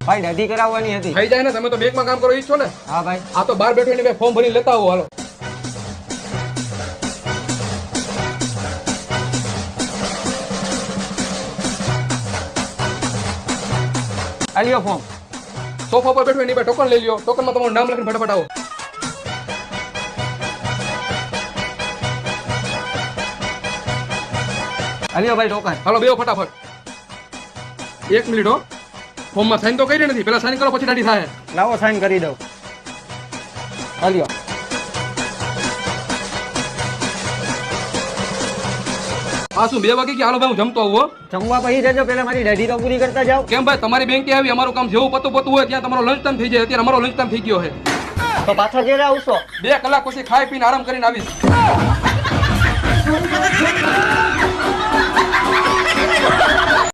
ભાઈ દાઢી કરાવવાની હતી. થઈ જાય ને, તમે તો બેંકમાં કામ કરો ઈ જ છો ને? હા ભાઈ. આ તો બહાર બેઠો ને ફોર્મ ભરીને લેતા આવો, હાલો. આ લ્યો ફોર્મ. સોફા પર બેઠો એની ટોકન લઈ લ્યો. ટોકનમાં તમારું નામ લખીને ફટાફટ આવો. આ લ્યો ભાઈ ટોકન. હાલો બેહો ફટાફટ. 1 મિનિટ હો. ફોર્મમાં સાઈન તો કરી નથી, પેલા સાઈન કરો પછી દાઢી થાય. લાવો સાઈન કરી દઉં. આ લ્યો. આ શું 2 વાગે કે? હાલો ભાઈ હું જમતો આવું હો. જમવા પછી જજો, પેલા મારી દાઢી તો પૂરી કરતા જાઓ. કેમ ભાઈ, તમારી બેંકે આવી, અમારું કામ જેવું પતું હોય ત્યાં તમારો લંચ ટાઈમ થઈ જાય. અત્યારે અમારો લંચ ટાઈમ થઈ ગયો છે. તો પાછા ઘેરે આવશો? 2 કલાક પછી ખાઈ પીને આરામ કરીને આવીશ.